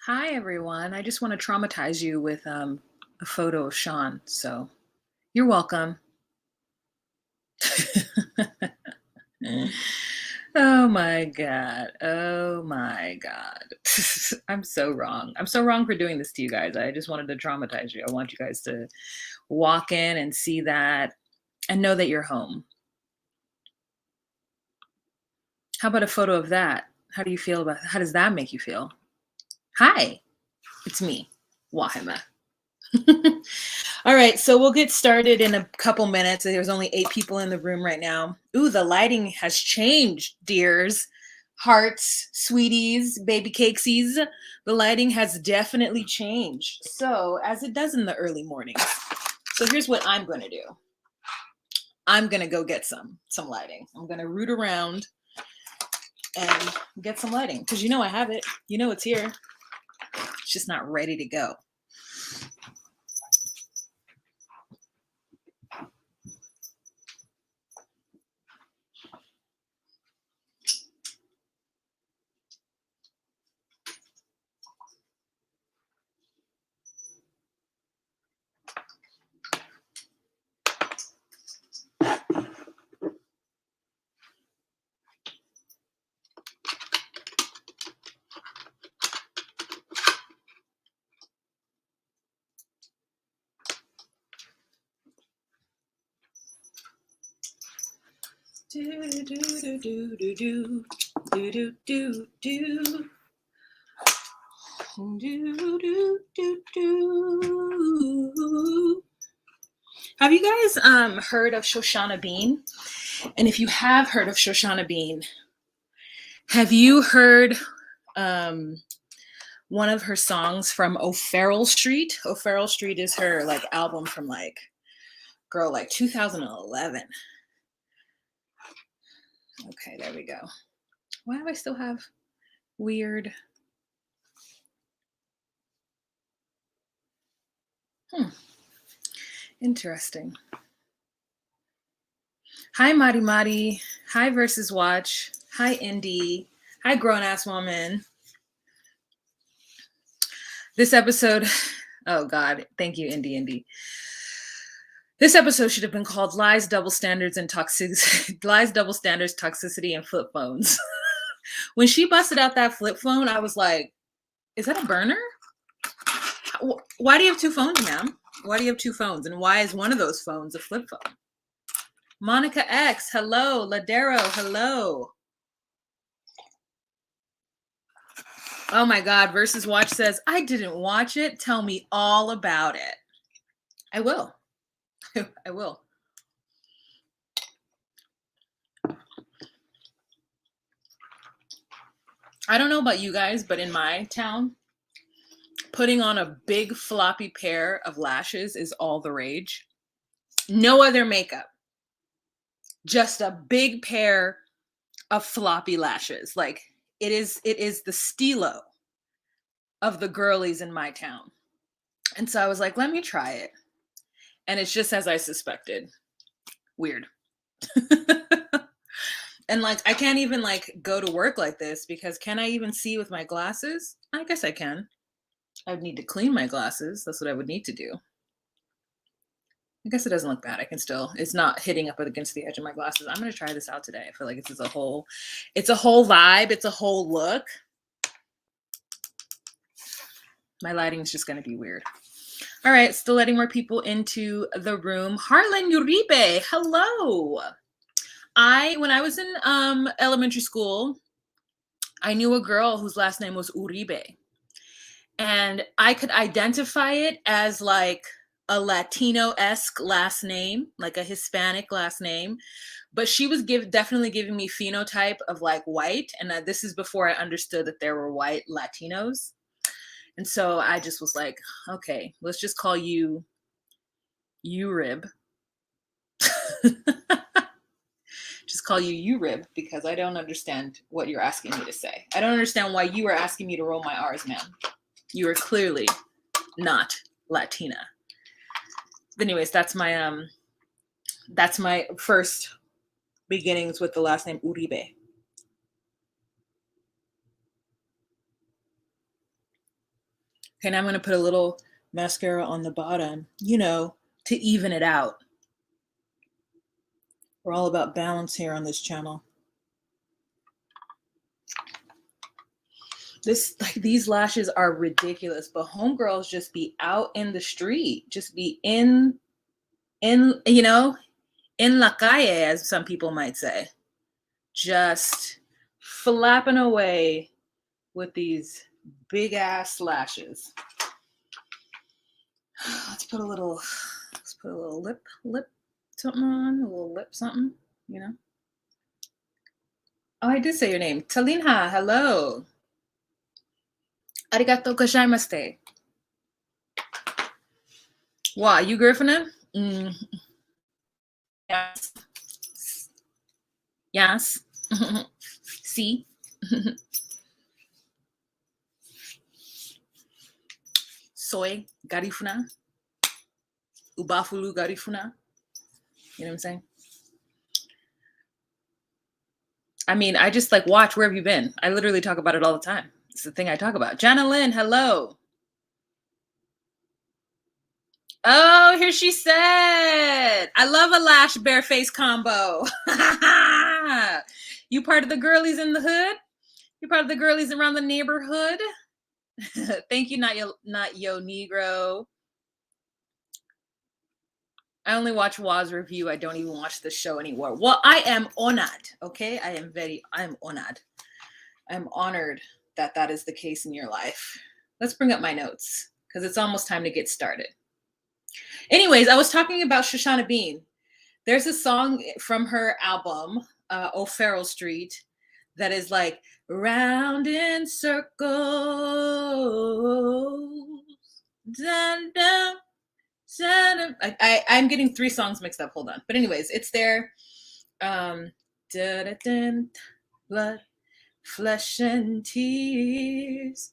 Hi, everyone. I just want to traumatize you with a photo of Sean. So you're welcome. Oh my God. Oh my God. I'm so wrong. I'm so wrong for doing this to you guys. I just wanted to traumatize you. I want you guys to walk in and see that and know that you're home. How about a photo of that? How do you feel about How does that make you feel? Hi, it's me, Wahima. All right, so we'll get started in a couple minutes. There's only 8 people in the room right now. Ooh, the lighting has changed, dears, hearts, sweeties, baby cakesies. The lighting has definitely changed. So, as it does in the early mornings. So here's what I'm going to do. I'm going to go get some lighting. I'm going to root around and get some lighting because I have it. It's here. It's just not ready to go. Do do do do do do do do do do. Do, do, do, do. Have you guys heard of Shoshana Bean? And if you have heard of Shoshana Bean, have you heard one of her songs from O'Farrell Street? O'Farrell Street is her album from 2011. Okay, there we go. Why do I still have weird? Interesting. Hi, Mari Mari. Hi, Versus Watch. Hi, Indy. Hi, Grown Ass Woman. This episode, oh God, thank you, Indy. This episode should have been called Lies, Double Standards, and Toxicity. Lies, Double Standards, Toxicity, and Flip Phones. When she busted out that flip phone, I was like, is that a burner? Why do you have 2 phones, ma'am? Why do you have 2 phones? And why is one of those phones a flip phone? Monica X, hello. Ladero, hello. Oh my God, Versus Watch says, I didn't watch it. Tell me all about it. I will. I will. I don't know about you guys, but in my town, putting on a big floppy pair of lashes is all the rage. No other makeup. Just a big pair of floppy lashes. Like it is the stilo of the girlies in my town. And so I was like, let me try it. And it's just as I suspected. Weird. And I can't even go to work like this because can I even see with my glasses? I guess I can. I would need to clean my glasses. That's what I would need to do. I guess it doesn't look bad. I can still, it's not hitting up against the edge of my glasses. I'm going to try this out today. I feel like it's a whole vibe. It's a whole look. My lighting is just going to be weird. All right. Still letting more people into the room. Harlan Uribe. Hello. When I was in elementary school, I knew a girl whose last name was Uribe. And I could identify it as a Latino-esque last name, like a Hispanic last name. But she was definitely giving me phenotype of white. And this is before I understood that there were white Latinos. And so I just was like, okay, let's just call you Urib. Just call you Urib because I don't understand what you're asking me to say. I don't understand why you are asking me to roll my R's, man. You are clearly not Latina. But anyways, that's my first beginnings with the last name Uribe. Okay, now I'm going to put a little mascara on the bottom, to even it out. We're all about balance here on this channel. These lashes are ridiculous, but homegirls just be out in the street, just be in la calle, as some people might say, just flapping away with these big ass lashes. Let's put a little lip something on, a little lip something, Oh, I did say your name. Talinha, hello. Arigato gozaimashite. Wow, you Griffin? Yes. Yes. See? Soy garifuna. Ubafulu garifuna. You know what I'm saying? I mean, I just watch, where have you been? I literally talk about it all the time. It's the thing I talk about. Jana Lynn, hello. Oh, here she said, I love a lash bare face combo. You part of the girlies in the hood? You part of the girlies around the neighborhood? Thank you, not yo Negro. I only watch Wah's review. I don't even watch the show anymore. Well, I am honored, okay? I am honored. I'm honored that is the case in your life. Let's bring up my notes because it's almost time to get started. Anyways, I was talking about Shoshana Bean. There's a song from her album, O'Farrell Street, that is like, round in circles, dun, dun, dun. I'm getting 3 songs mixed up. Hold on. But anyways, it's there. Blood, flesh, and tears.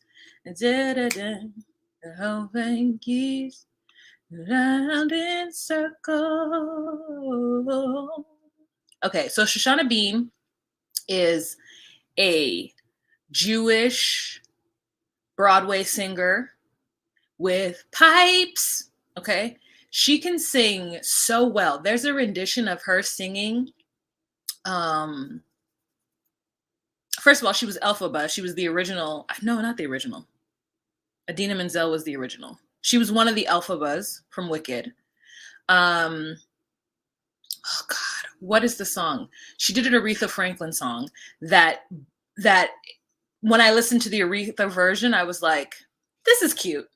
Hope and keys. Round in circles. Okay, so Shoshana Bean is a Jewish Broadway singer with pipes. Okay, she can sing so well. There's a rendition of her singing. First of all, she was Elphaba. She was the original. No, not the original. Idina Menzel was the original. She was one of the Elphabas from Wicked. Oh God, what is the song? She did an Aretha Franklin song that when I listened to the Aretha version, I was like, this is cute.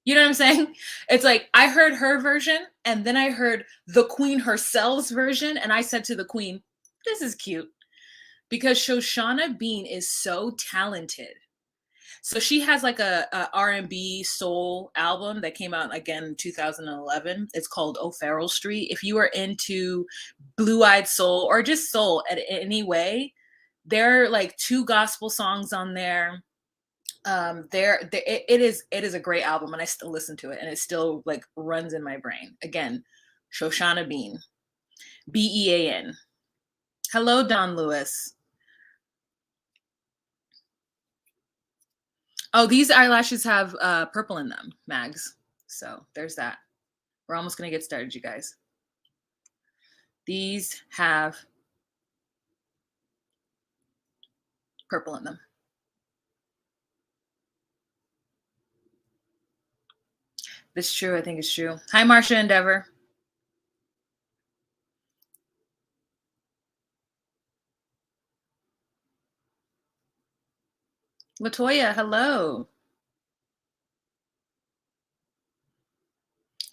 You know what I'm saying? It's like I heard her version and then I heard the Queen herself's version, and I said to the Queen, this is cute. Because Shoshana Bean is so talented. So she has like a R&B soul album that came out again in 2011. It's called O'Farrell Street. If you are into blue-eyed soul or just soul at any way, there are like 2 gospel songs on there. It is a great album, and I still listen to it, and it still like runs in my brain. Again, Shoshana Bean, Bean. Hello, Don Lewis. Oh, these eyelashes have purple in them, Mags. So there's that. We're almost going to get started, you guys. These have purple in them. This is true. I think it's true. Hi, Marsha Endeavor. Latoya, hello.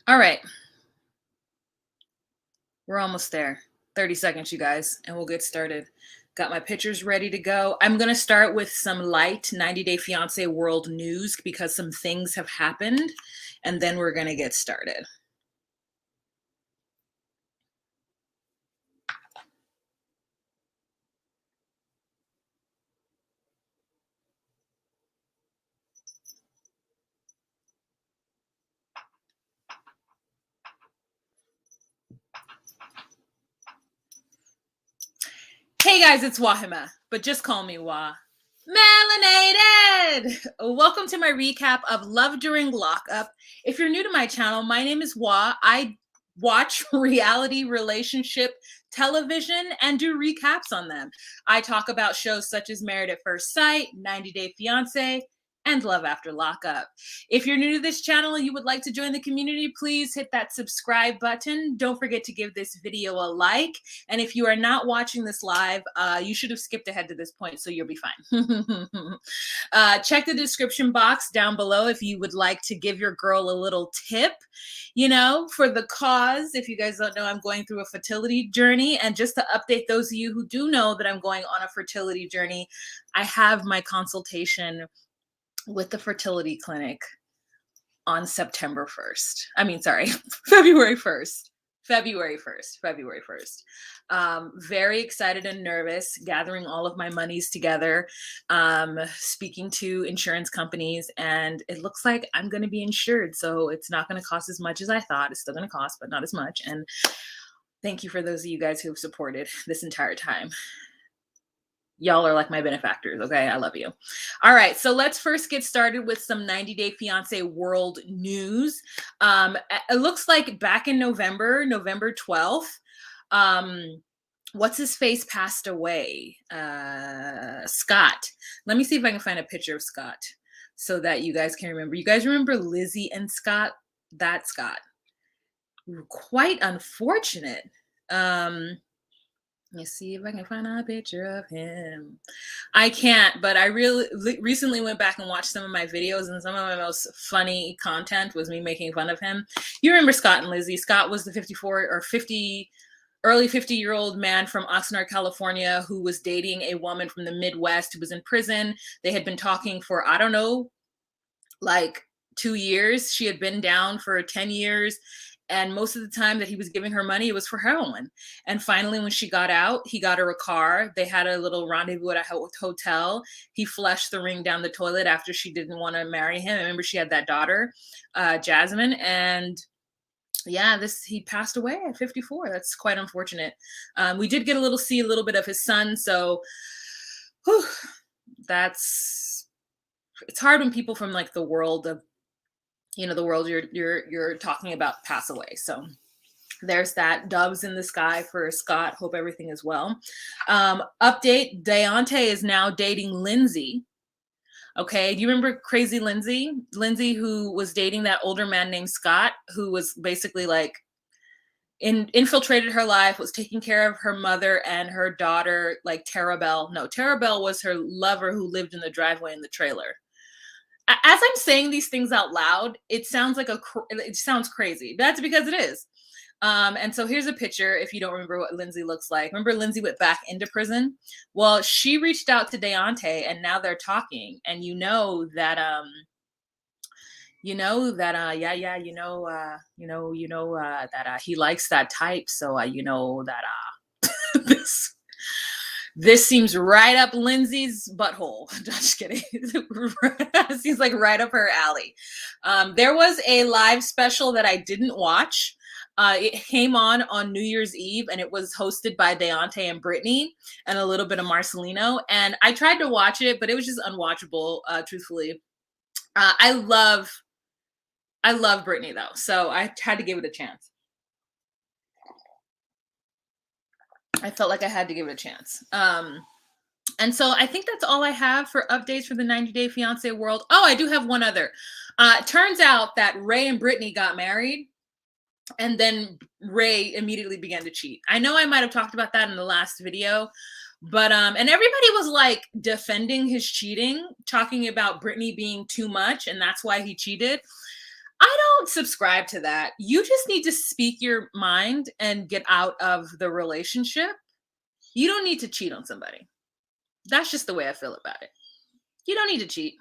All right. We're almost there. 30 seconds, you guys, and we'll get started. Got my pictures ready to go. I'm going to start with some light 90 Day Fiancé world news because some things have happened, and then we're going to get started. Hey guys, it's Wahima, but just call me Wah. Melanated! Welcome to my recap of Love During Lockup. If you're new to my channel, my name is Wah. I watch reality relationship television and do recaps on them. I talk about shows such as Married at First Sight, 90 Day Fiancé, and Love After Lockup. If you're new to this channel and you would like to join the community, please hit that subscribe button. Don't forget to give this video a like. And if you are not watching this live, you should have skipped ahead to this point, so you'll be fine. Check the description box down below if you would like to give your girl a little tip, you know, for the cause. If you guys don't know, I'm going through a fertility journey. And just to update those of you who do know that I'm going on a fertility journey, I have my consultation with the fertility clinic on September 1st. I mean, sorry, February 1st. February 1st. Very excited and nervous, gathering all of my monies together, speaking to insurance companies, and it looks like I'm going to be insured. So it's not going to cost as much as I thought. It's still going to cost, but not as much. And thank you for those of you guys who have supported this entire time. Y'all are like my benefactors, okay? I love you. All right, so let's first get started with some 90 Day Fiancé world news. It looks like back in November 12th, what's his face passed away? Scott. Let me see if I can find a picture of Scott so that you guys can remember. You guys remember Lizzie and Scott? That Scott. Quite unfortunate. Let's see if I can find a picture of him. I can't, but I really recently went back and watched some of my videos, and some of my most funny content was me making fun of him. You remember Scott and Lizzie. Scott was the 54 or 50, early 50-year-old man from Oxnard, California, who was dating a woman from the Midwest who was in prison. They had been talking for, I don't know, like 2 years. She had been down for 10 years. And most of the time that he was giving her money, it was for heroin. And finally, when she got out, he got her a car. They had a little rendezvous at a hotel. He flushed the ring down the toilet after she didn't want to marry him. I remember she had that daughter, Jasmine. And yeah, he passed away at 54. That's quite unfortunate. We did get see a little bit of his son. So whew, it's hard when people from like the world of, you know, the world you're talking about pass away. So there's that. Doves in the sky for Scott. Hope everything is well. Update, Deontay is now dating Lindsay. Okay, do you remember crazy Lindsay? Lindsay, who was dating that older man named Scott, who was basically like infiltrated her life, was taking care of her mother and her daughter, like Tarabelle. No, Tarabelle was her lover who lived in the driveway in the trailer. As I'm saying these things out loud, it sounds like it sounds crazy. That's because it is. And so here's a picture if you don't remember what Lindsay looks like. Remember Lindsay went back into prison? Well, she reached out to Deontay and now they're talking. And you know that he likes that type. So you know that this seems right up Lindsay's butthole. Just kidding. It seems like right up her alley. There was a live special that I didn't watch. It came on New Year's Eve, and it was hosted by Deontay and Brittany and a little bit of Marcelino. And I tried to watch it, but it was just unwatchable, truthfully. I love Brittany, though, so I had to give it a chance. I felt like I had to give it a chance. And so I think that's all I have for updates for the 90 Day Fiancé world. Oh, I do have one other. Turns out that Ray and Brittany got married, and then Ray immediately began to cheat. I know I might have talked about that in the last video, but and everybody was like defending his cheating, talking about Brittany being too much, and that's why he cheated. I don't subscribe to that. You just need to speak your mind and get out of the relationship. You don't need to cheat on somebody. That's just the way I feel about it. You don't need to cheat.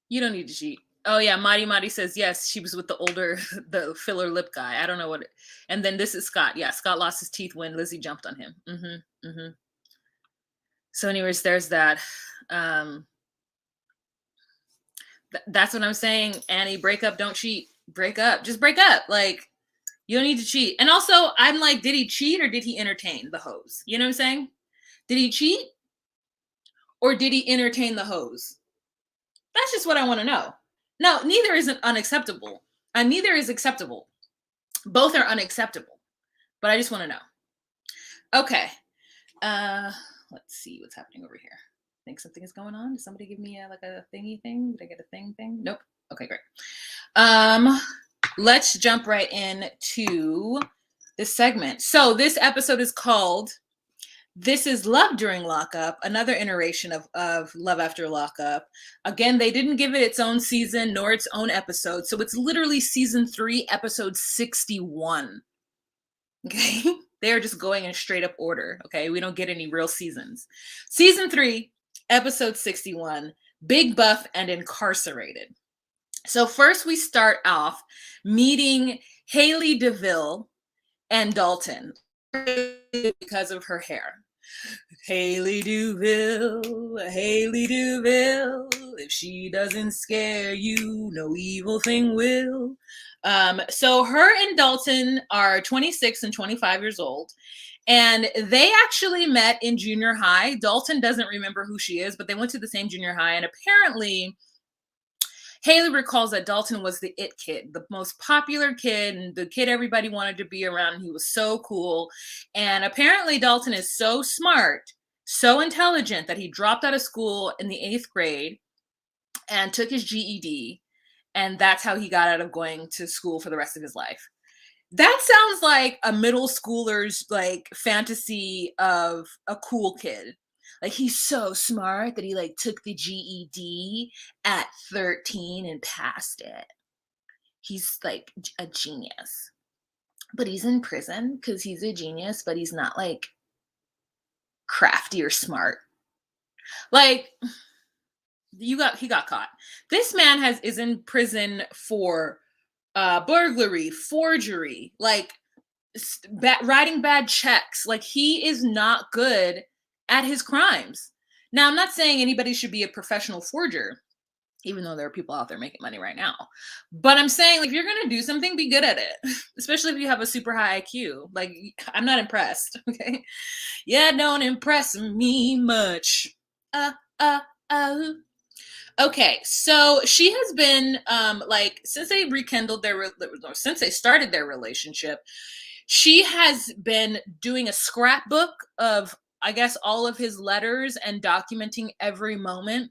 You don't need to cheat. Oh yeah, Madi says yes, she was with the filler lip guy. I don't know what and then this is Scott. Yeah, Scott lost his teeth when Lizzie jumped on him. So anyways, there's that. That's what I'm saying, Annie. Break up, don't cheat. Break up. Just break up. Like, you don't need to cheat. And also, I'm like, did he cheat or did he entertain the hoes? You know what I'm saying? Did he cheat? Or did he entertain the hoes? That's just what I want to know. No, neither is unacceptable. And neither is acceptable. Both are unacceptable. But I just want to know. Okay. Let's see what's happening over here. I think something is going on. Did somebody give me like a thingy thing? Did I get a thing? Nope. Okay, great. Let's jump right into this segment. So this episode is called This is Love During Lockup, another iteration of Love After Lockup. Again, they didn't give it its own season nor its own episode. So it's literally season 3, episode 61. Okay. They are just going in straight up order. Okay. We don't get any real seasons. Season 3, episode 61, Big Buff and Incarcerated. So first we start off meeting Haley DeVille and Dalton because of her hair. Haley DeVille, if she doesn't scare you, no evil thing will. So her and Dalton are 26 and 25 years old, and they actually met in junior high. Dalton doesn't remember who she is, but they went to the same junior high, and apparently Haley recalls that Dalton was the it kid, the most popular kid, and the kid everybody wanted to be around. He was so cool. And apparently Dalton is so smart, so intelligent that he dropped out of school in the 8th grade and took his GED. And that's how he got out of going to school for the rest of his life. That sounds like a middle schooler's like fantasy of a cool kid. Like he's so smart that he like took the GED at 13 and passed it. He's like a genius. But he's in prison because he's a genius, but he's not like crafty or smart. Like he got caught. This man is in prison for burglary, forgery, like writing bad checks. Like he is not good at his crimes. Now, I'm not saying anybody should be a professional forger, even though there are people out there making money right now. But I'm saying, like, if you're going to do something, be good at it, especially if you have a super high IQ. Like, I'm not impressed, okay? Yeah, don't impress me much. Okay, so she has been, like, since they since they started their relationship, she has been doing a scrapbook of, I guess, all of his letters and documenting every moment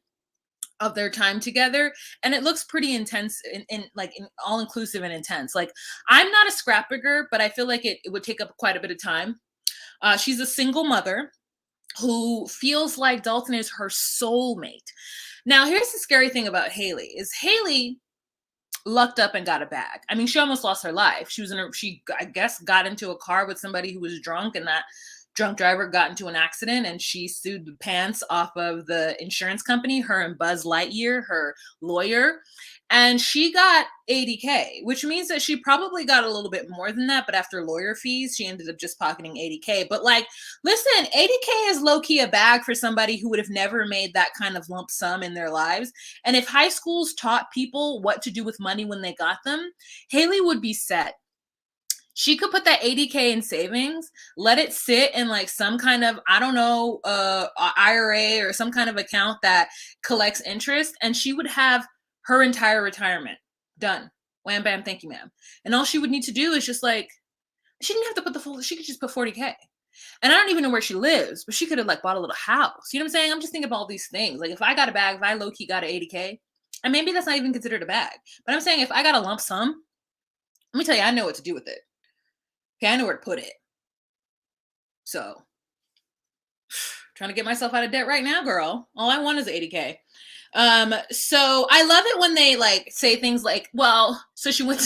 of their time together. And it looks pretty intense in all inclusive and intense. Like, I'm not a scrapbooker, but I feel like it would take up quite a bit of time. She's a single mother who feels like Dalton is her soulmate. Now, here's the scary thing about Haley is Haley lucked up and got a bag. I mean, she almost lost her life. She I guess got into a car with somebody who was drunk, and that drunk driver got into an accident, and she sued the pants off of the insurance company, her and Buzz Lightyear, her lawyer, and she got $80K, which means that she probably got a little bit more than that, but after lawyer fees, she ended up just pocketing $80K. But like, listen, $80K is low-key a bag for somebody who would have never made that kind of lump sum in their lives. And if high schools taught people what to do with money when they got them, Haley would be set. She could put that $80K in savings, let it sit in like some kind of, I don't know, IRA or some kind of account that collects interest, and she would have her entire retirement done. Wham, bam, thank you, ma'am. And all she would need to do is just like, she didn't have to put the full, she could just put 40K. And I don't even know where she lives, but she could have like bought a little house. You know what I'm saying? I'm just thinking about all these things. Like if I got a bag, if I low-key got an $80K, and maybe that's not even considered a bag, but I'm saying if I got a lump sum, let me tell you, I know what to do with it. Okay, I know where to put it. So, trying to get myself out of debt right now, girl. All I want is $80K. So I love it when they like say things like, well, so she went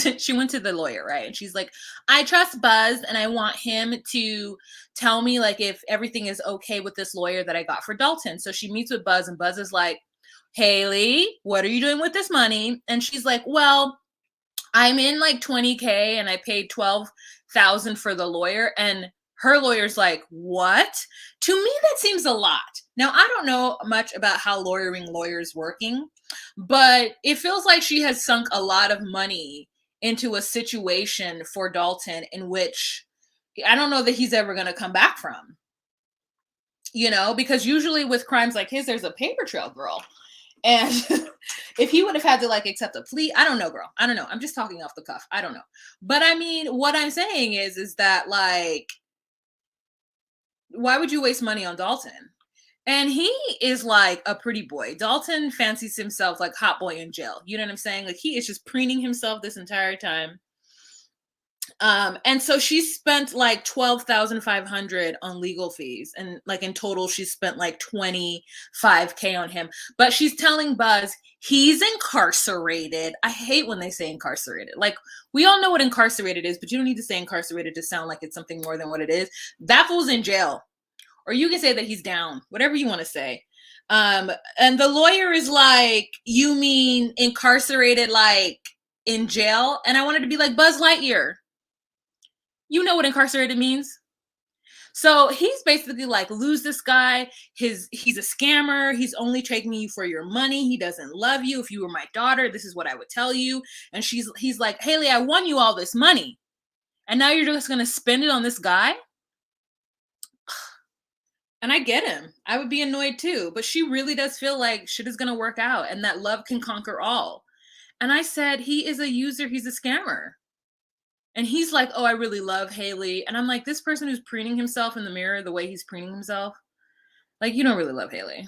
to the lawyer, right? And she's like, I trust Buzz and I want him to tell me like if everything is okay with this lawyer that I got for Dalton. So she meets with Buzz, and Buzz is like, Haley, what are you doing with this money? And she's like, well, I'm in like 20K and I paid 12,000 for the lawyer. And her lawyer's like, what? To me, that seems a lot. Now, I don't know much about how lawyers working, but it feels like she has sunk a lot of money into a situation for Dalton in which I don't know that he's ever going to come back from. because usually with crimes like his, there's a paper trail, girl. And if he would have had to like accept a plea, I don't know, girl. I don't know. I'm just talking off the cuff. I don't know. But I mean, what I'm saying is that like, why would you waste money on Dalton? And he is like a pretty boy. Dalton fancies himself like hot boy in jail. You know what I'm saying? Like he is just preening himself this entire time. And so she spent like 12,500 on legal fees, and like in total she spent like 25K on him. But she's telling Buzz he's incarcerated. I hate when they say incarcerated. Like we all know what incarcerated is, but you don't need to say incarcerated to sound like it's something more than what it is. That fool's in jail, or you can say that he's down, whatever you want to say. And the lawyer is like, "You mean incarcerated, like in jail?" And I wanted to be like, Buzz Lightyear. You know what incarcerated means. So he's basically like, lose this guy. He's a scammer. He's only taking you for your money. He doesn't love you. If you were my daughter, this is what I would tell you. And he's like, Haley, I won you all this money, and now you're just gonna spend it on this guy. And I get him. I would be annoyed too. But she really does feel like shit is gonna work out, and that love can conquer all. And I said, he is a user. He's a scammer. And he's like, oh, I really love Haley. And I'm like, this person who's preening himself in the mirror the way he's preening himself, like, you don't really love Haley.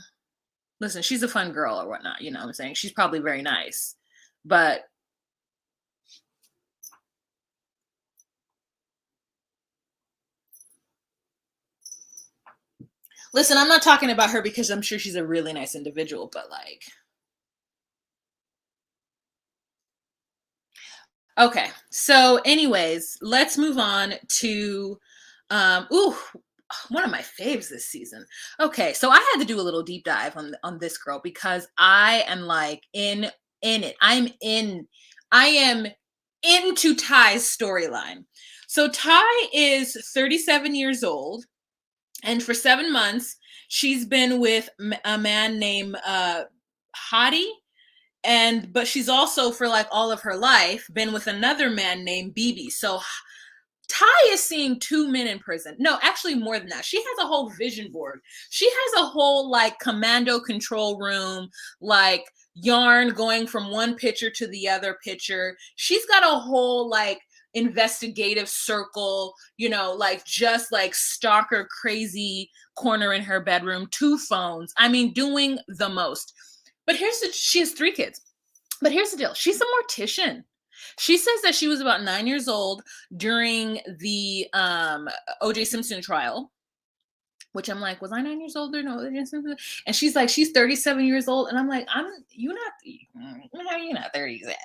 Listen, she's a fun girl or whatnot. You know what I'm saying? She's probably very nice. But listen, I'm not talking about her because I'm sure she's a really nice individual, but like, okay. So anyways, let's move on to, one of my faves this season. Okay, so I had to do a little deep dive on this girl because I am like in it. I am into Ty's storyline. So Ty is 37 years old, and for 7 months she's been with a man named Hadi, but she's also for like all of her life been with another man named BB. So Ty is seeing 2 men in prison. No, actually more than that. She has a whole vision board. She has a whole like commando control room, like yarn going from one picture to the other picture. She's got a whole like investigative circle, like just like stalker crazy corner in her bedroom, 2 phones. I mean, doing the most. But she has 3 kids. But here's the deal. She's a mortician. She says that she was about 9 years old during the O.J. Simpson trial, which I'm like, was I 9 years old or no? And she's like, she's 37 years old. And I'm like, you're not 37. You're not 37.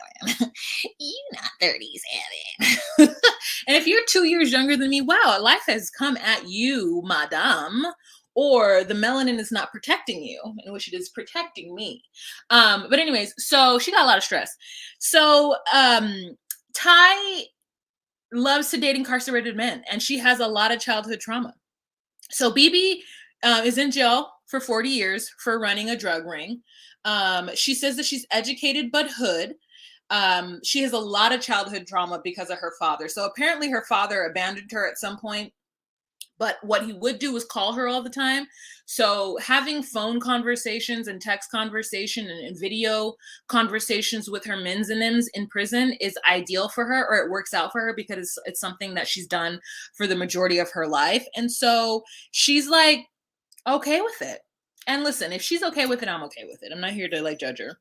And if you're 2 years younger than me, wow, life has come at you, madame. Or the melanin is not protecting you, in which it is protecting me. But anyways, so she got a lot of stress. So Ty loves to date incarcerated men, and she has a lot of childhood trauma. So BB is in jail for 40 years for running a drug ring. She says that she's educated but hood. She has a lot of childhood trauma because of her father. So apparently her father abandoned her at some point. But what he would do was call her all the time. So having phone conversations and text conversation and video conversations with her mins and ims in prison is ideal for her, or it works out for her because it's something that she's done for the majority of her life. And so she's like, okay with it. And listen, if she's okay with it, I'm okay with it. I'm not here to like judge her.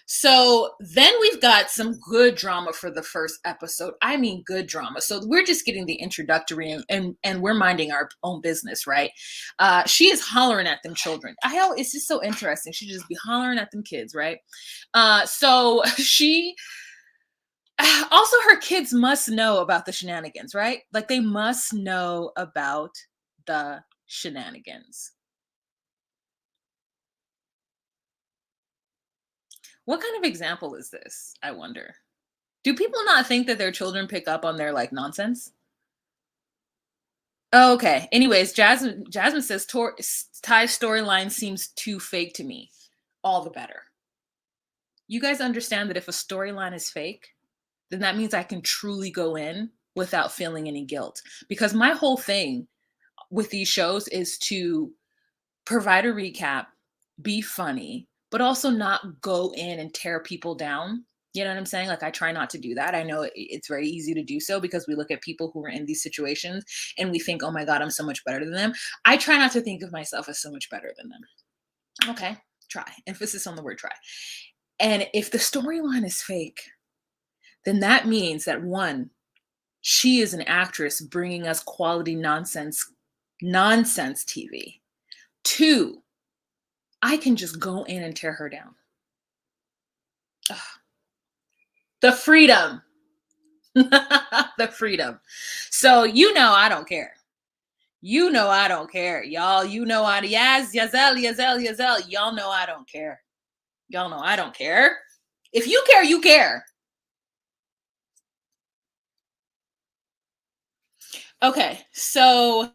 So then we've got some good drama for the first episode. I mean, good drama. So we're just getting the introductory and we're minding our own business, right? She is hollering at them children. It's just so interesting. She just be hollering at them kids, right? So she also, her kids must know about the shenanigans, right? Like they must know about the shenanigans. What kind of example is this? I wonder. Do people not think that their children pick up on their like nonsense? Oh, okay. Anyways, Jasmine says Ty's storyline seems too fake to me. All the better. You guys understand that if a storyline is fake, then that means I can truly go in without feeling any guilt. Because my whole thing with these shows is to provide a recap, be funny, but also not go in and tear people down. You know what I'm saying? Like, I try not to do that. I know it's very easy to do so because we look at people who are in these situations and we think, oh my God, I'm so much better than them. I try not to think of myself as so much better than them. Okay, try. Emphasis on the word try. And if the storyline is fake, then that means that one, she is an actress bringing us quality nonsense TV. Two, I can just go in and tear her down. Ugh. The freedom. The freedom. So I don't care. I don't care. Y'all, Yazel. Y'all know I don't care. Y'all know I don't care. If you care, you care. Okay, so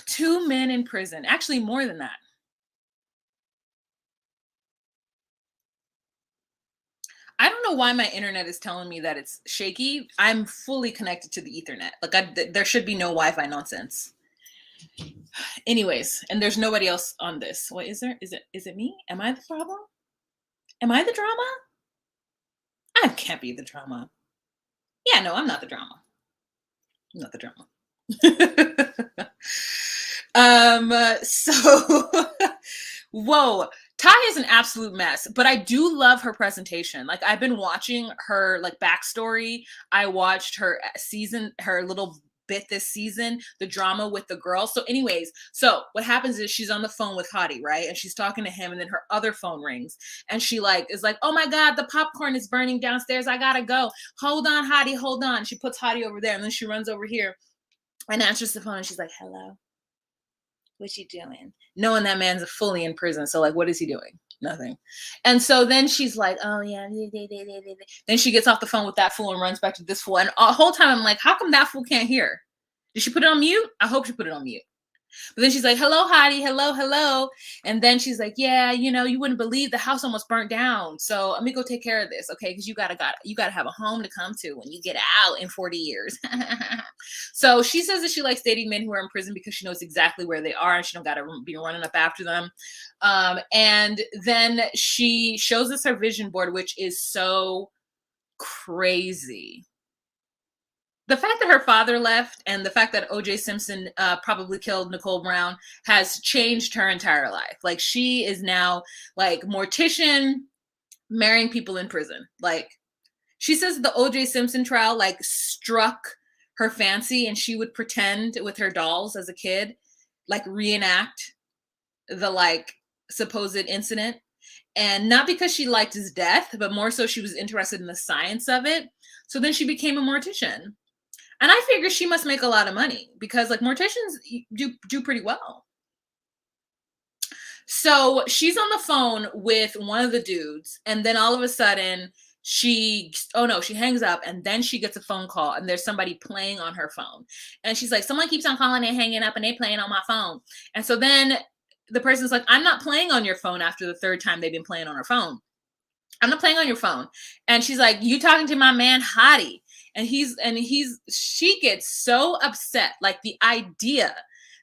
2 men in prison. Actually, more than that. I don't know why my internet is telling me that it's shaky. I'm fully connected to the Ethernet. Like, there should be no Wi-Fi nonsense. Anyways, and there's nobody else on this. What is there? Is it me? Am I the problem? Am I the drama? I can't be the drama. Yeah, no, I'm not the drama. I'm not the drama. So whoa, Ty is an absolute mess, but I do love her presentation. Like, I've been watching her like backstory. I watched her her little bit this season, the drama with the girl. So anyways, so what happens is she's on the phone with Hottie, right? And she's talking to him, and then her other phone rings, and she is like, oh my God, the popcorn is burning downstairs. I gotta go. Hold on, Hottie, hold on. She puts Hottie over there, and then she runs over here and answers the phone, and she's like, hello. What's you doing? Knowing that man's fully in prison. So like, what is he doing? Nothing. And so then she's like, oh yeah. Then she gets off the phone with that fool and runs back to this fool. And the whole time I'm like, how come that fool can't hear? Did she put it on mute? I hope she put it on mute. But then she's like, hello, Hottie, hello. And then she's like, yeah, you wouldn't believe the house almost burnt down. So let me go take care of this, okay? Because you gotta have a home to come to when you get out in 40 years. So she says that she likes dating men who are in prison because she knows exactly where they are and she don't gotta be running up after them. And then she shows us her vision board, which is so crazy. The fact that her father left and the fact that O.J. Simpson probably killed Nicole Brown has changed her entire life. Like, she is now like mortician, marrying people in prison. Like, she says the O.J. Simpson trial like struck her fancy, and she would pretend with her dolls as a kid, like reenact the like supposed incident. And not because she liked his death, but more so she was interested in the science of it. So then she became a mortician. And I figure she must make a lot of money because like morticians do pretty well. So she's on the phone with one of the dudes, and then all of a sudden she hangs up, and then she gets a phone call, and there's somebody playing on her phone. And she's like, someone keeps on calling and hanging up, and they playing on my phone. And so then the person's like, I'm not playing on your phone after the third time they've been playing on her phone. I'm not playing on your phone. And she's like, you talking to my man Hottie. And she gets so upset, like the idea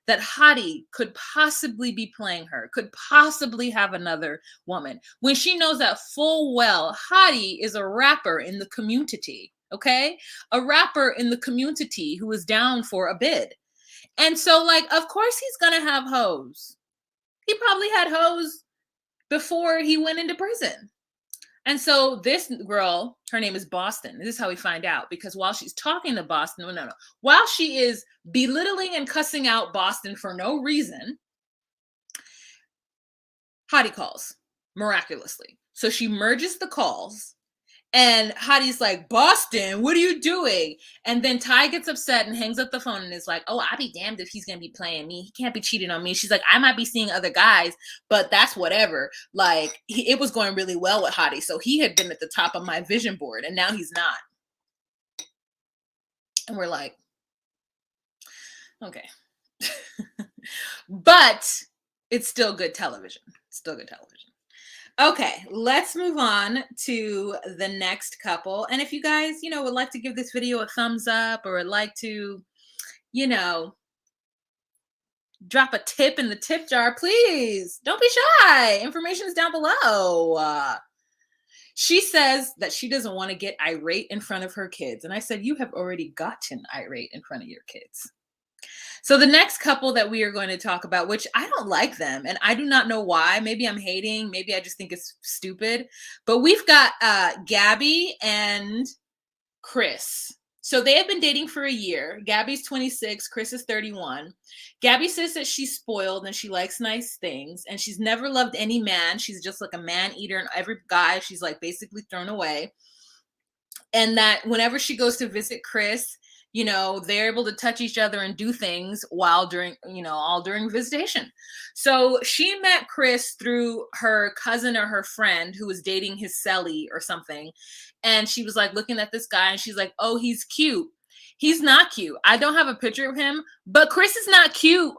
that Hottie could possibly be playing her, could possibly have another woman, when she knows that full well Hottie is a rapper in the community, okay? A rapper in the community who is down for a bid. And so like, of course he's gonna have hoes. He probably had hoes before he went into prison. And so this girl, her name is Boston. This is how we find out, because while she's talking to Boston, while she is belittling and cussing out Boston for no reason, Hottie calls miraculously. So she merges the calls, and Hottie's like, Boston, what are you doing? And then Ty gets upset and hangs up the phone and is like, oh, I'll be damned if he's going to be playing me. He can't be cheating on me. She's like, I might be seeing other guys, but that's whatever. Like, it was going really well with Hottie. So he had been at the top of my vision board, and now he's not. And we're like, okay. But it's still good television. Still good television. Okay, let's move on to the next couple. And if you guys, would like to give this video a thumbs up, or would like to, Drop a tip in the tip jar, please. Don't be shy. Information is down below. She says that she doesn't want to get irate in front of her kids. And I said, you have already gotten irate in front of your kids. So the next couple that we are going to talk about, which I don't like them, and I do not know why. Maybe I'm hating. Maybe I just think it's stupid. But we've got Gabby and Chris. So they have been dating for a year. Gabby's 26, Chris is 31. Gabby says that she's spoiled and she likes nice things, and she's never loved any man. She's just like a man eater, and every guy she's like basically thrown away. And that whenever she goes to visit Chris, you know, they're able to touch each other and do things while during, you know, all during visitation. So she met Chris through her cousin or her friend who was dating his celly or something. And she was like looking at this guy and she's like, oh, he's cute. He's not cute. I don't have a picture of him, but Chris is not cute.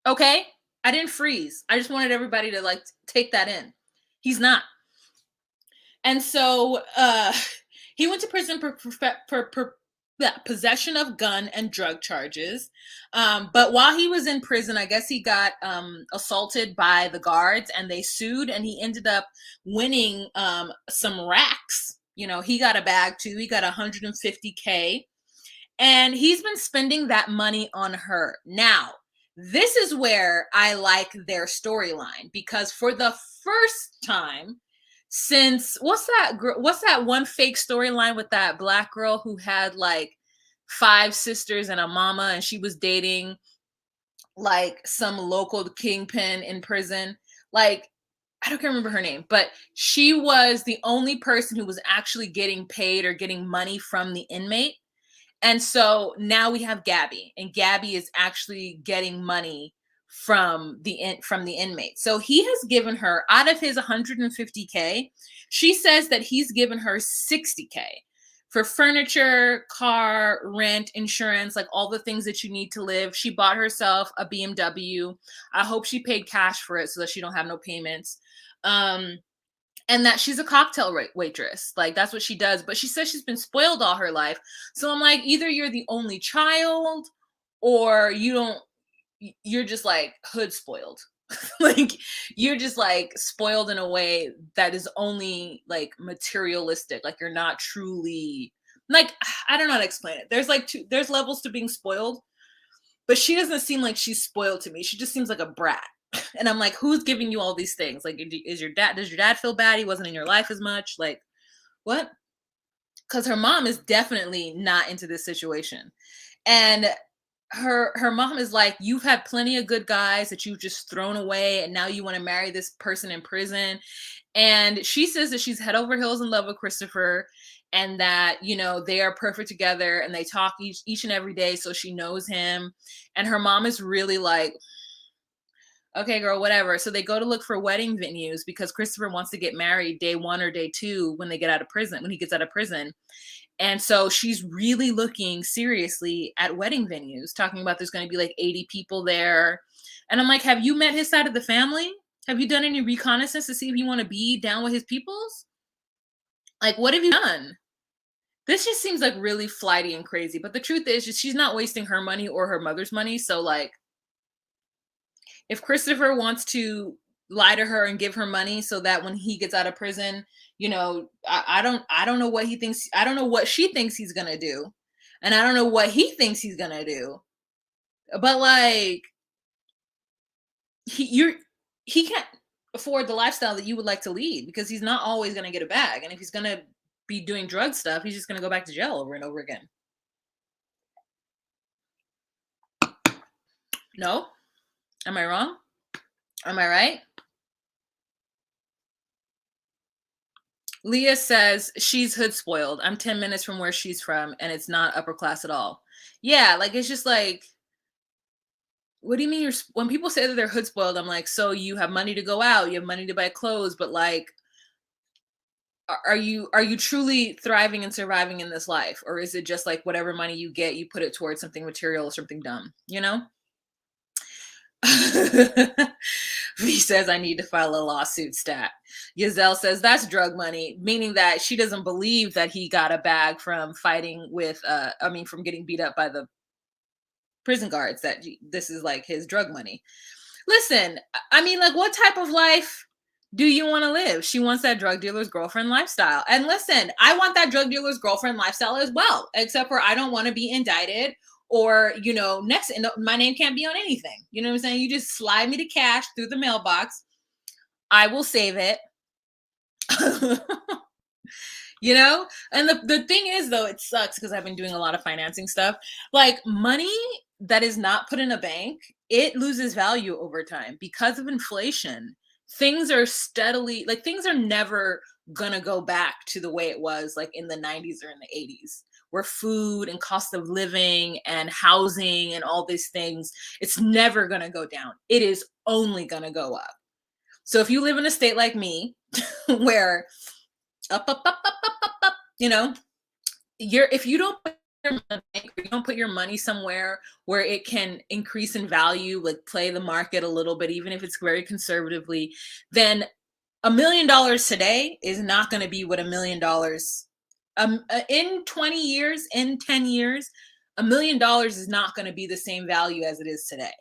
Okay? I didn't freeze. I just wanted everybody to like take that in. He's not. And so he went to prison for possession of gun and drug charges. But while he was in prison, I guess he got assaulted by the guards and they sued, and he ended up winning some racks. You know, he got a bag too. He got 150K. And he's been spending that money on her. Now, this is where I like their storyline, because for the first time since what's that one fake storyline with that black girl who had like 5 sisters and a mama, and she was dating like some local kingpin in prison. Like, I don't remember her name, but she was the only person who was actually getting paid or getting money from the inmate. And so now we have Gabby, and Gabby is actually getting money from the inmate. So he has given her, out of his 150K, she says that he's given her 60K for furniture, car, rent, insurance, like all the things that you need to live. She bought herself a BMW. I hope she paid cash for it so that she don't have no payments. And that she's a cocktail waitress. Like, that's what she does. But she says she's been spoiled all her life. So I'm like, either you're the only child or you're just like hood spoiled. Like, you're just like spoiled in a way that is only like materialistic. Like, you're not truly, like, I don't know how to explain it. There's levels to being spoiled, but she doesn't seem like she's spoiled to me. She just seems like a brat. And I'm like, who's giving you all these things? Like, does your dad feel bad he wasn't in your life as much? Like, what? Because her mom is definitely not into this situation. And her mom is like, you've had plenty of good guys that you've just thrown away, and now you want to marry this person in prison. And she says that she's head over heels in love with Christopher, and that, you know, they are perfect together, and they talk each and every day, so she knows him. And her mom is really like, okay, girl, whatever. So they go to look for wedding venues because Christopher wants to get married day 1 or day 2 when he gets out of prison. And so she's really looking seriously at wedding venues, talking about there's going to be like 80 people there. And I'm like, have you met his side of the family? Have you done any reconnaissance to see if you want to be down with his peoples? Like, what have you done? This just seems like really flighty and crazy. But the truth is, she's not wasting her money or her mother's money. So like, if Christopher wants to lie to her and give her money so that when he gets out of prison, you know, I don't know what he thinks. I don't know what she thinks he's going to do. And I don't know what he thinks he's going to do. But like, he can't afford the lifestyle that you would like to lead, because he's not always going to get a bag. And if he's going to be doing drug stuff, he's just going to go back to jail over and over again. No? Am I wrong? Am I right? Leah says she's hood spoiled. I'm 10 minutes from where she's from, and it's not upper class at all. Yeah, like, it's just like, what do you mean when people say that they're hood spoiled, I'm like, so you have money to go out, you have money to buy clothes, but like, are you truly thriving and surviving in this life? Or is it just like whatever money you get, you put it towards something material or something dumb, you know? V says, I need to file a lawsuit stat. Giselle says, that's drug money, meaning that she doesn't believe that he got a bag from fighting with, from getting beat up by the prison guards, that this is like his drug money. Listen, I mean, like, what type of life do you want to live? She wants that drug dealer's girlfriend lifestyle. And listen, I want that drug dealer's girlfriend lifestyle as well, except for I don't want to be indicted or, my name can't be on anything. You know what I'm saying? You just slide me the cash through the mailbox. I will save it. And the thing is, though, it sucks because I've been doing a lot of financing stuff. Like, money that is not put in a bank, it loses value over time because of inflation. Things are never gonna go back to the way it was like in the 90s or in the 80s, where food and cost of living and housing and all these things, it's never gonna go down. It is only gonna go up. So if you live in a state like me, where up, if you don't put your money in the bank, or you don't put your money somewhere where it can increase in value, like play the market a little bit, even if it's very conservatively, then $1 million today is not going to be what $1 million in 20 years, in 10 years, $1 million is not going to be the same value as it is today.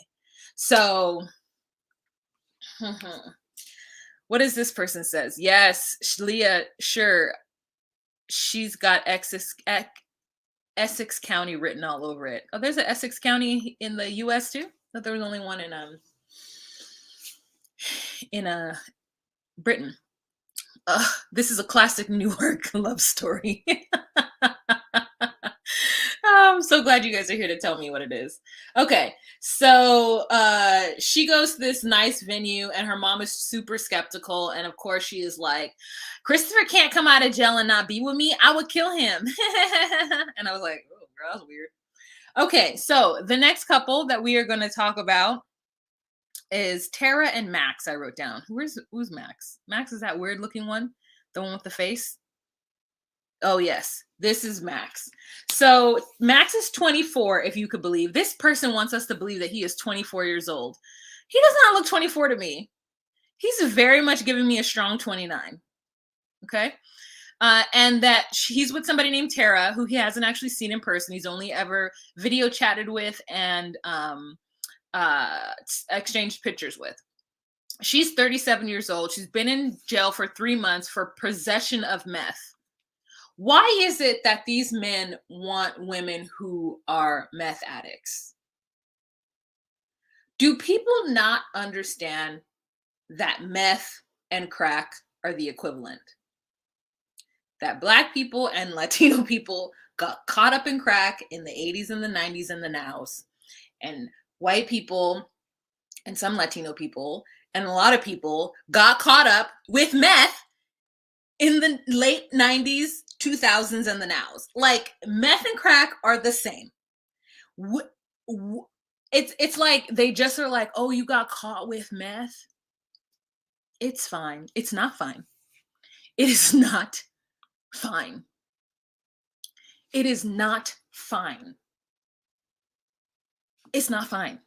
So what does this person says? Yes, Leah, sure. She's got Essex County written all over it. Oh, there's an Essex County in the U.S. too? I thought there was only one in Britain. This is a classic Newark love story. I'm so glad you guys are here to tell me what it is. Okay, so she goes to this nice venue and her mom is super skeptical. And of course she is like, Christopher can't come out of jail and not be with me. I would kill him. And I was like, oh, girl, that's weird. Okay, so the next couple that we are going to talk about is Tara and Max. I wrote down. Who's Max? Max is that weird looking one? The one with the face? Oh, yes. This is Max. So Max is 24, if you could believe. This person wants us to believe that he is 24 years old. He does not look 24 to me. He's very much giving me a strong 29. Okay? And that he's with somebody named Tara, who he hasn't actually seen in person. He's only ever video chatted with and exchanged pictures with. She's 37 years old. She's been in jail for 3 months for possession of meth. Why is it that these men want women who are meth addicts? Do people not understand that meth and crack are the equivalent? That Black people and Latino people got caught up in crack in the 80s and the 90s and the nows. And white people and some Latino people and a lot of people got caught up with meth in the late 90s, 2000s, and the nows. Like, meth and crack are the same. It's like they just are like, oh, you got caught with meth? It's fine. It's not fine. It is not fine. It is not fine. It's not fine.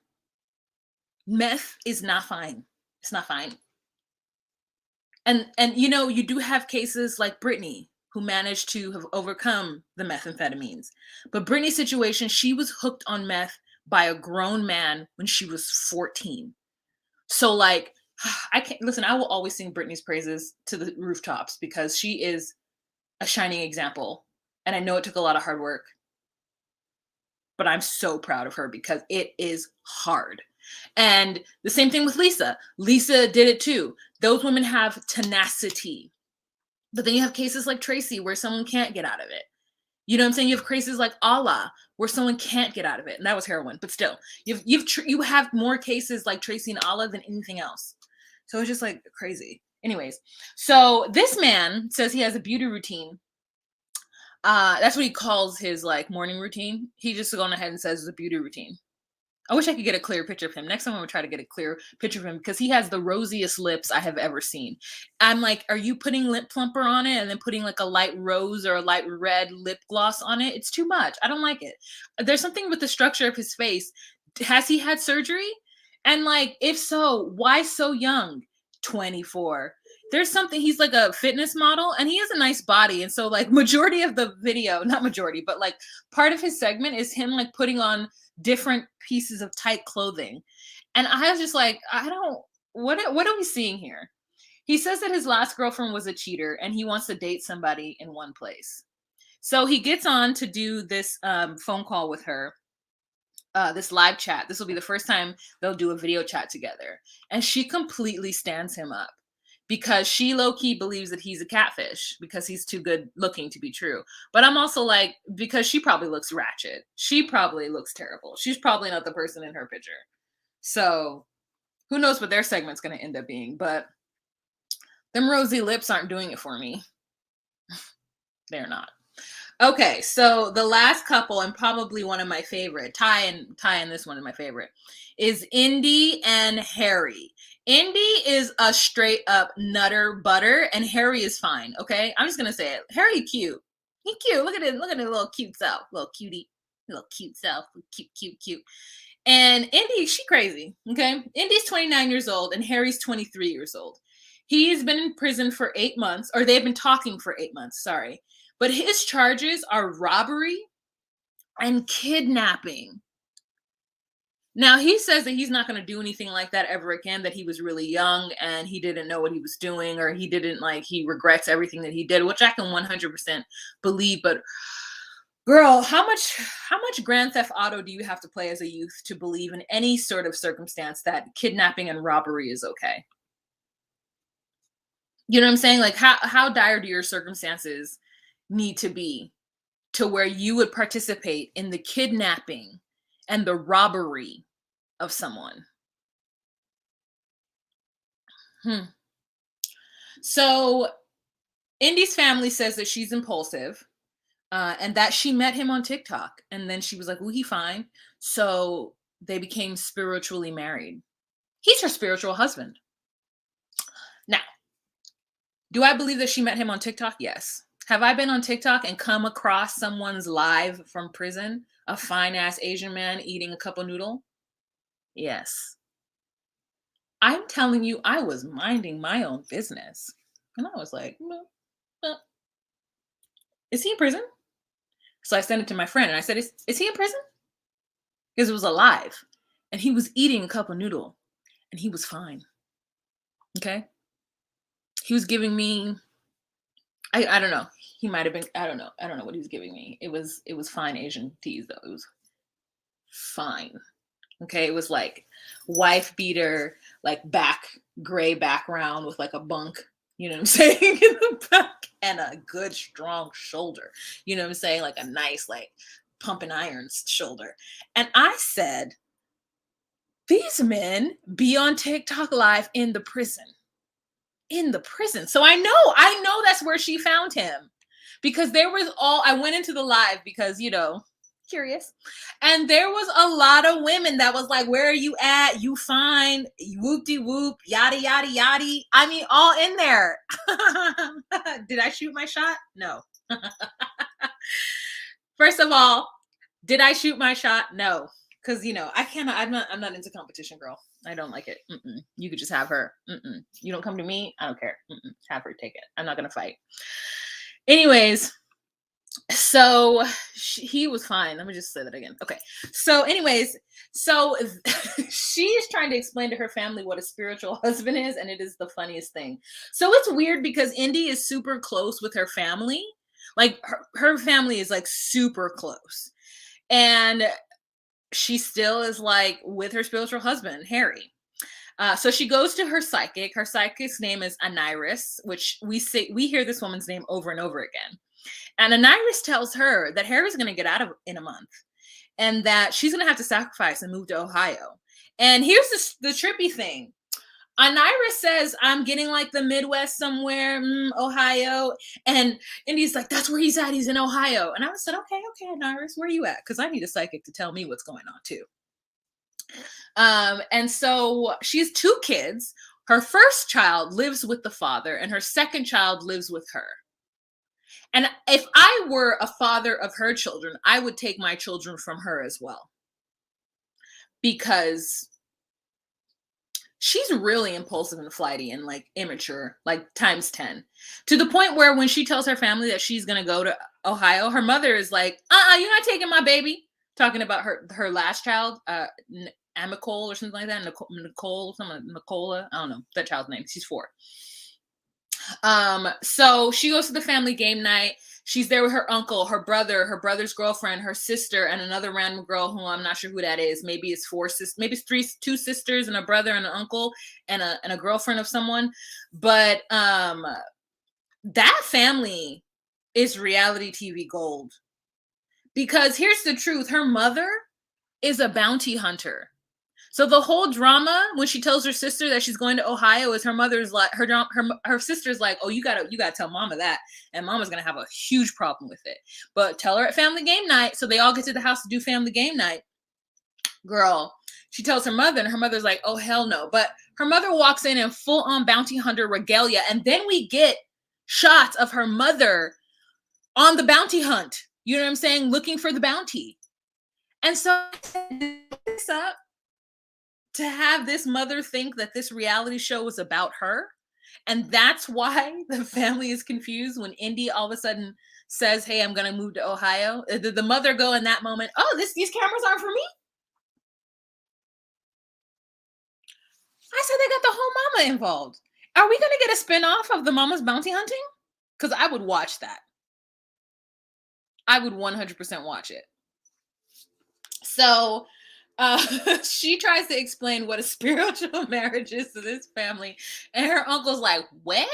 Meth is not fine. It's not fine. And you do have cases like Brittany, who managed to have overcome the methamphetamines. But Brittany's situation, she was hooked on meth by a grown man when she was 14. So like, I will always sing Brittany's praises to the rooftops because she is a shining example. And I know it took a lot of hard work, but I'm so proud of her because it is hard. And the same thing with Lisa. Lisa did it too. Those women have tenacity. But then you have cases like Tracy where someone can't get out of it. You know what I'm saying? You have cases like Allah where someone can't get out of it. And that was heroin. But still, you have more cases like Tracy and Allah than anything else. So it's just like crazy. Anyways, so this man says he has a beauty routine. That's what he calls his like morning routine. He just gone ahead and says it's a beauty routine. I wish I could get a clear picture of him. Next time I'm going to try to get a clear picture of him because he has the rosiest lips I have ever seen. I'm like, are you putting lip plumper on it and then putting like a light rose or a light red lip gloss on it? It's too much. I don't like it. There's something with the structure of his face. Has he had surgery? And like, if so, why so young? 24. There's something, he's like a fitness model and he has a nice body. And so like majority of the video, not majority, but like part of his segment is him like putting on different pieces of tight clothing. And I was just like, I don't, what are we seeing here? He says that his last girlfriend was a cheater and he wants to date somebody in one place. So he gets on to do this phone call with her, this live chat. This will be the first time they'll do a video chat together. And she completely stands him up because she low-key believes that he's a catfish because he's too good looking to be true. But I'm also like, because she probably looks ratchet. She probably looks terrible. She's probably not the person in her picture. So who knows what their segment's going to end up being. But them rosy lips aren't doing it for me. They're not. Okay, so the last couple, and probably one of my favorite, Ty and this one is my favorite, is Indy and Harry. Indy is a straight up nutter butter, and Harry is fine. Okay, I'm just gonna say it. Harry cute. He cute. Look at it. Look at his little cute self. Little cutie. Little cute self. Cute. And Indy, she crazy. Okay, Indy's 29 years old, and Harry's 23 years old. He's been in prison for 8 months, or they've been talking for 8 months. Sorry. But his charges are robbery and kidnapping. Now, he says that he's not going to do anything like that ever again, that he was really young and he didn't know what he was doing, or he didn't he regrets everything that he did, which I can 100% believe. But girl, how much Grand Theft Auto do you have to play as a youth to believe in any sort of circumstance that kidnapping and robbery is okay? You know what I'm saying? Like, how dire do your circumstances need to be to where you would participate in the kidnapping and the robbery of someone? So Indy's family says that she's impulsive, and that she met him on TikTok, and then she was like, well, he fine. So they became spiritually married. He's her spiritual husband. Now, do I believe that she met him on TikTok? Yes. Have I been on TikTok and come across someone's live from prison, a fine ass Asian man eating a cup of noodle? Yes. I'm telling you, I was minding my own business. And I was like, is he in prison? So I sent it to my friend and I said, is he in prison? Because it was alive. And he was eating a cup of noodle and he was fine. Okay. He was giving me, I don't know. He might have been, I don't know what he was giving me. It was fine Asian teas though. It was fine. Okay. It was like wife beater, like gray background with like a bunk, you know what I'm saying, in the back, and a good strong shoulder. You know what I'm saying? Like a nice, like pumping irons shoulder. And I said, these men be on TikTok live in the prison. So I know that's where she found him, because I went into the live because, curious. And there was a lot of women that was like, where are you at? You fine, whoop-de-whoop, yada, yada, yada. I mean, all in there. Did I shoot my shot? No. First of all, did I shoot my shot? No. Because, I'm not into competition, girl. I don't like it. You could just have her. You don't come to me. I don't care. Have her take it. I'm not going to fight. Anyways, so he was fine. Let me just say that again. Okay. So anyways, she is trying to explain to her family what a spiritual husband is, and it is the funniest thing. So it's weird because Indy is super close with her family. Like her family is like super close. And she still is like with her spiritual husband, Harry. So she goes to her psychic. Her psychic's name is Aniris, which we hear this woman's name over and over again. And Aniris tells her that Harry's going to get out in a month and that she's going to have to sacrifice and move to Ohio. And here's the trippy thing. Aniris says, I'm getting like the Midwest somewhere, Ohio. And Indy's like, that's where he's at. He's in Ohio. And I said, okay, Aniris, where are you at? Because I need a psychic to tell me what's going on too. And so she has 2 kids. Her first child lives with the father and her second child lives with her. And if I were a father of her children, I would take my children from her as well. Because she's really impulsive and flighty and like immature, like times 10, to the point where when she tells her family that she's going to go to Ohio, her mother is like, you're not taking my baby. Talking about her last child, Amicole or something like that. Nicole, Nicola. I don't know that child's name. She's 4. So she goes to the family game night. She's there with her uncle, her brother, her brother's girlfriend, her sister, and another random girl who I'm not sure who that is. Maybe it's 4 sisters, maybe it's 2 sisters and a brother and an uncle and a girlfriend of someone. But that family is reality TV gold. Because here's the truth, her mother is a bounty hunter. So the whole drama when she tells her sister that she's going to Ohio is her mother's like her sister's like, oh, you gotta tell mama that, and mama's gonna have a huge problem with it. But tell her at family game night, so they all get to the house to do family game night. Girl, she tells her mother, and her mother's like, oh hell no. But her mother walks in full on bounty hunter regalia, and then we get shots of her mother on the bounty hunt. You know what I'm saying? Looking for the bounty. And so this up to have this mother think that this reality show was about her. And that's why the family is confused when Indy all of a sudden says, hey, I'm going to move to Ohio. Did the mother go in that moment, oh, these cameras aren't for me? I said they got the whole mama involved. Are we going to get a spinoff of the mama's bounty hunting? Because I would watch that. I would 100% watch it. So she tries to explain what a spiritual marriage is to this family. And her uncle's like, what?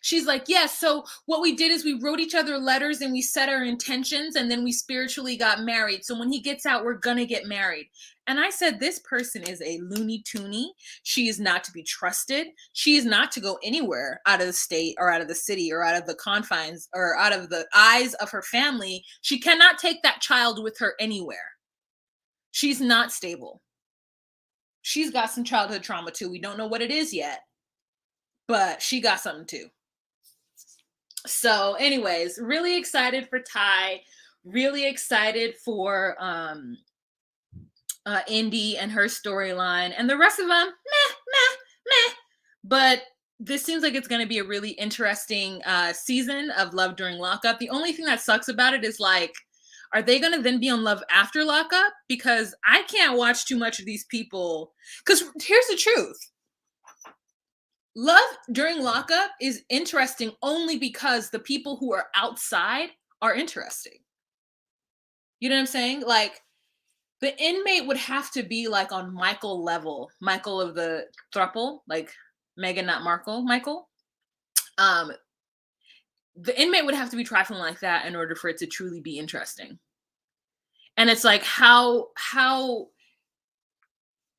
She's like, yes. So what we did is we wrote each other letters and we set our intentions and then we spiritually got married. So when he gets out, we're going to get married. And I said, this person is a loony toony. She is not to be trusted. She is not to go anywhere out of the state or out of the city or out of the confines or out of the eyes of her family. She cannot take that child with her anywhere. She's not stable. She's got some childhood trauma too. We don't know what it is yet, but she got something too. So anyways, really excited for Ty. Really excited for Indy and her storyline, and the rest of them, meh. But this seems like it's going to be a really interesting season of Love During Lockup. The only thing that sucks about it is like, are they going to then be on Love After Lockup? Because I can't watch too much of these people. Because here's the truth. Love During Lockup is interesting only because the people who are outside are interesting. You know what I'm saying? Like, the inmate would have to be like on Michael level. Michael of the throuple, like Meghan, not Markle, Michael. The inmate would have to be trifling like that in order for it to truly be interesting. And it's like, how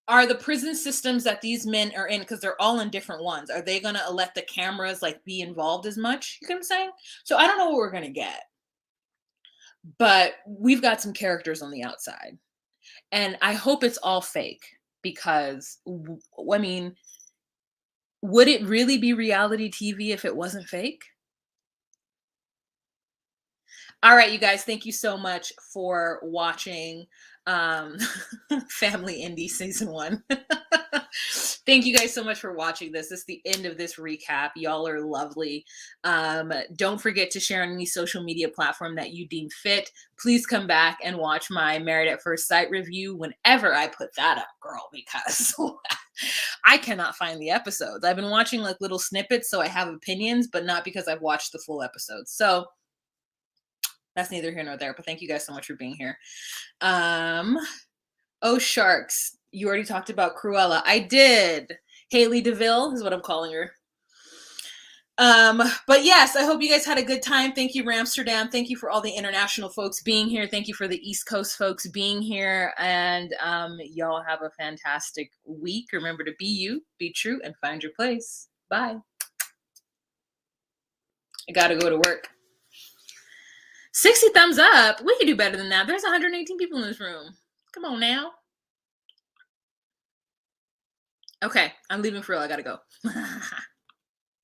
are the prison systems that these men are in, because they're all in different ones, are they going to let the cameras like be involved as much? You know what I'm saying? So I don't know what we're going to get. But we've got some characters on the outside. And I hope it's all fake because, I mean, would it really be reality TV if it wasn't fake? All right, you guys, thank you so much for watching Family Indie Season 1. Thank you guys so much for watching this. This is the end of this recap. Y'all are lovely. Don't forget to share on any social media platform that you deem fit. Please come back and watch my Married at First Sight review whenever I put that up, girl, because I cannot find the episodes. I've been watching like little snippets, so I have opinions, but not because I've watched the full episodes. So that's neither here nor there, but thank you guys so much for being here. Oh, Sharks. You already talked about Cruella. I did. Haley DeVille is what I'm calling her. But yes, I hope you guys had a good time. Thank you, Ramsterdam. Thank you for all the international folks being here. Thank you for the East Coast folks being here. And y'all have a fantastic week. Remember to be you, be true, and find your place. Bye. I gotta go to work. 60 thumbs up. We can do better than that. There's 118 people in this room. Come on now. Okay, I'm leaving for real. I gotta go.